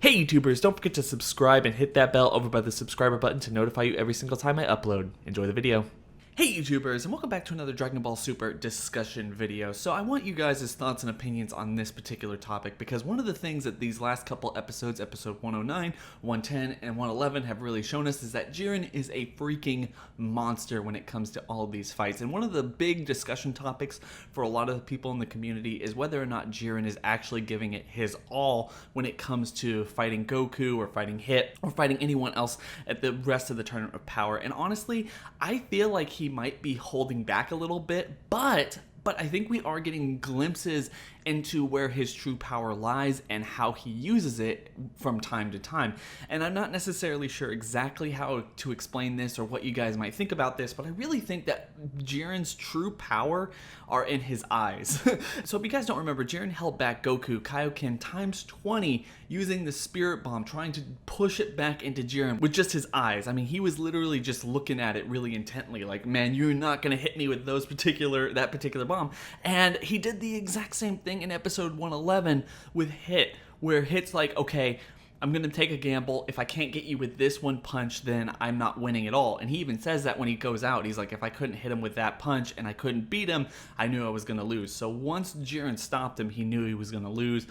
Hey YouTubers, don't forget to subscribe and hit that bell over by the subscriber button to notify you every single time I upload. Enjoy the video. Hey YouTubers, and welcome back to another Dragon Ball Super discussion video. So I want you guys' thoughts and opinions on this particular topic, because one of the things that these last couple episodes, episode 109, 110, and 111 have really shown us is that Jiren is a freaking monster when it comes to all of these fights. And one of the big discussion topics for a lot of the people in the community is whether or not Jiren is actually giving it his all when it comes to fighting Goku or fighting Hit or fighting anyone else at the rest of the Tournament of Power. And honestly, I feel like he might be holding back a little bit, but I think we are getting glimpses into where his true power lies and how he uses it from time to time. And I'm not necessarily sure exactly how to explain this or what you guys might think about this, but I really think that Jiren's true power are in his eyes. So if you guys don't remember, Jiren held back Goku Kaioken times 20 using the Spirit Bomb, trying to push it back into Jiren with just his eyes. I mean, he was literally just looking at it really intently, like, man, you're not gonna hit me with that particular bomb. And he did the exact same thing in episode 111 with Hit, where Hit's like, okay, I'm gonna take a gamble. If I can't get you with this one punch, then I'm not winning at all. And he even says that when he goes out. He's like, if I couldn't hit him with that punch and I couldn't beat him, I knew I was gonna lose. So once Jiren stopped him, he knew he was gonna lose.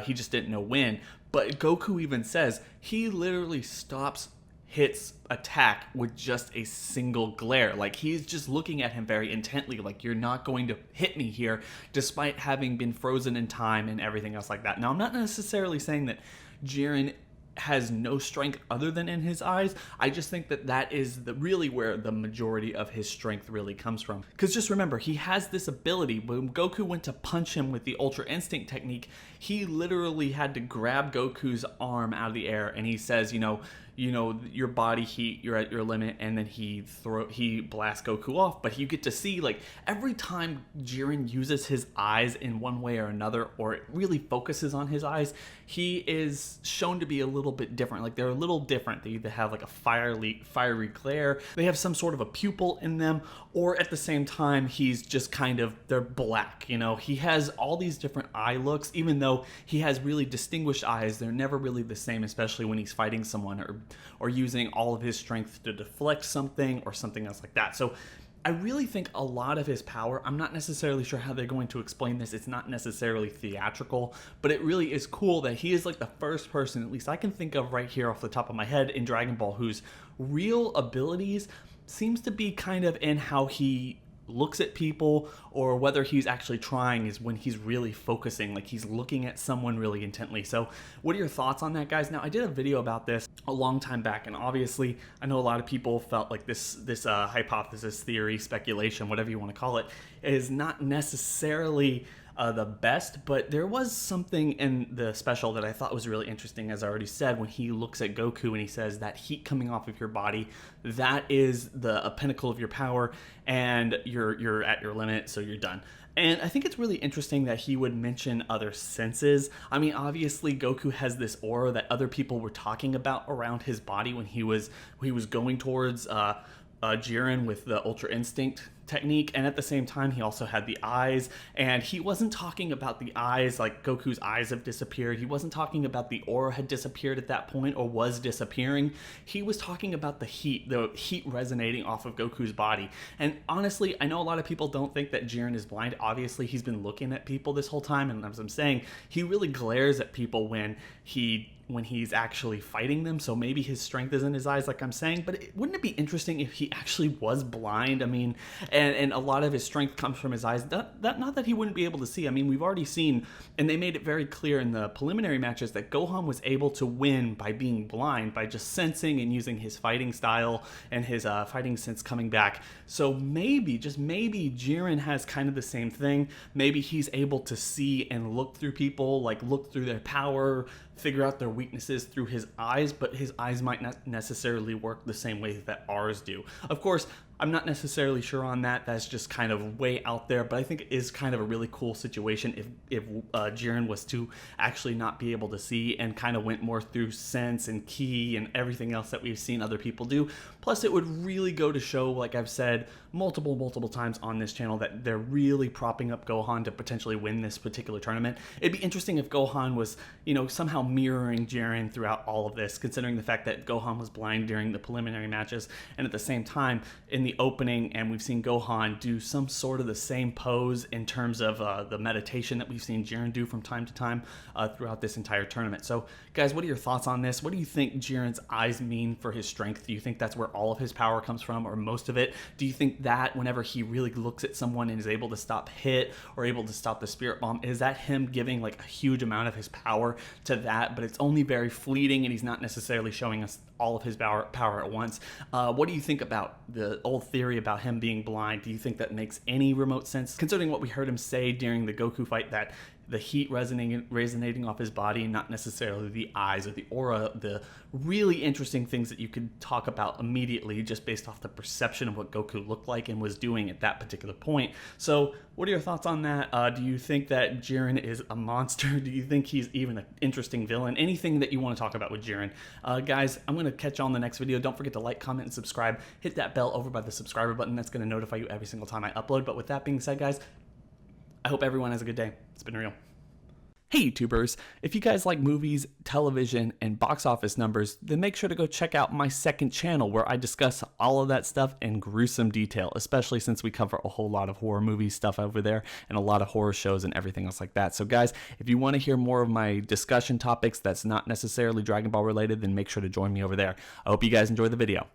He just didn't know when. But Goku even says he literally stops Hit's attack with just a single glare. Like, he's just looking at him very intently, like, you're not going to hit me here, despite having been frozen in time and everything else like that. Now, I'm not necessarily saying that Jiren has no strength other than in his eyes. I just think that that is really where the majority of his strength really comes from. Because just remember, he has this ability. When Goku went to punch him with the Ultra Instinct technique, he literally had to grab Goku's arm out of the air, and he says, you know, your body heat, you're at your limit, and then he blasts Goku off. But you get to see, like, every time Jiren uses his eyes in one way or another, or it really focuses on his eyes, he is shown to be a little bit different. Like, they're a little different. They either have like a fiery glare, they have some sort of a pupil in them, or at the same time he's just kind of, they're black. You know, he has all these different eye looks. Even though he has really distinguished eyes, they're never really the same, especially when he's fighting someone or using all of his strength to deflect something or something else like that. So I really think a lot of his power, I'm not necessarily sure how they're going to explain this. It's not necessarily theatrical, but it really is cool that he is like the first person, at least I can think of right here off the top of my head, in Dragon Ball, whose real abilities seems to be kind of in how he looks at people, or whether he's actually trying is when he's really focusing, like he's looking at someone really intently. So what are your thoughts on that, guys? Now, I did a video about this a long time back, and obviously I know a lot of people felt like this hypothesis, theory, speculation, whatever you want to call it, is not necessarily the best, but there was something in the special that I thought was really interesting, as I already said, when he looks at Goku and he says that heat coming off of your body, that is a pinnacle of your power, and you're at your limit, so you're done. And I think it's really interesting that he would mention other senses. I mean, obviously Goku has this aura that other people were talking about around his body when he was going towards Jiren with the Ultra Instinct technique, and at the same time he also had the eyes, and he wasn't talking about the eyes like Goku's eyes have disappeared. He wasn't talking about the aura had disappeared at that point or was disappearing. He was talking about the heat resonating off of Goku's body. And honestly, I know a lot of people don't think that Jiren is blind. Obviously he's been looking at people this whole time, and as I'm saying, he really glares at people when he's actually fighting them. So maybe his strength is in his eyes, like I'm saying, but wouldn't it be interesting if he actually was blind? I mean, and a lot of his strength comes from his eyes. Not that he wouldn't be able to see. I mean, we've already seen, and they made it very clear in the preliminary matches, that Gohan was able to win by being blind, by just sensing and using his fighting style and his fighting sense coming back. So maybe, just maybe, Jiren has kind of the same thing. Maybe he's able to see and look through people, like look through their power, figure out their weaknesses through his eyes, but his eyes might not necessarily work the same way that ours do. Of course, I'm not necessarily sure on that. That's just kind of way out there, but I think it is kind of a really cool situation if Jiren was to actually not be able to see and kind of went more through sense and ki and everything else that we've seen other people do. Plus, it would really go to show, like I've said multiple times on this channel, that they're really propping up Gohan to potentially win this particular tournament. It'd be interesting if Gohan was, somehow mirroring Jiren throughout all of this, considering the fact that Gohan was blind during the preliminary matches, and at the same time in the opening, and we've seen Gohan do some sort of the same pose in terms of the meditation that we've seen Jiren do from time to time throughout this entire tournament. So guys, what are your thoughts on this? What do you think Jiren's eyes mean for his strength? Do you think that's where all of his power comes from, or most of it? Do you think that whenever he really looks at someone and is able to stop hit or able to stop the spirit bomb, is that him giving like a huge amount of his power to that, but it's only very fleeting and he's not necessarily showing us all of his power at once? What do you think about the old theory about him being blind? Do you think that makes any remote sense, considering what we heard him say during the Goku fight, that the heat resonating off his body, not necessarily the eyes or the aura, the really interesting things that you could talk about immediately just based off the perception of what Goku looked like and was doing at that particular point. So what are your thoughts on that? Do you think that Jiren is a monster? Do you think he's even an interesting villain? Anything that you want to talk about with Jiren? Guys, I'm going to catch you on the next video. Don't forget to like, comment, and subscribe. Hit that bell over by the subscriber button. That's going to notify you every single time I upload. But with that being said, guys, I hope everyone has a good day. It's been real. Hey YouTubers, if you guys like movies, television, and box office numbers, then make sure to go check out my second channel where I discuss all of that stuff in gruesome detail, especially since we cover a whole lot of horror movie stuff over there and a lot of horror shows and everything else like that. So guys, if you want to hear more of my discussion topics that's not necessarily Dragon Ball related, then make sure to join me over there. I hope you guys enjoy the video.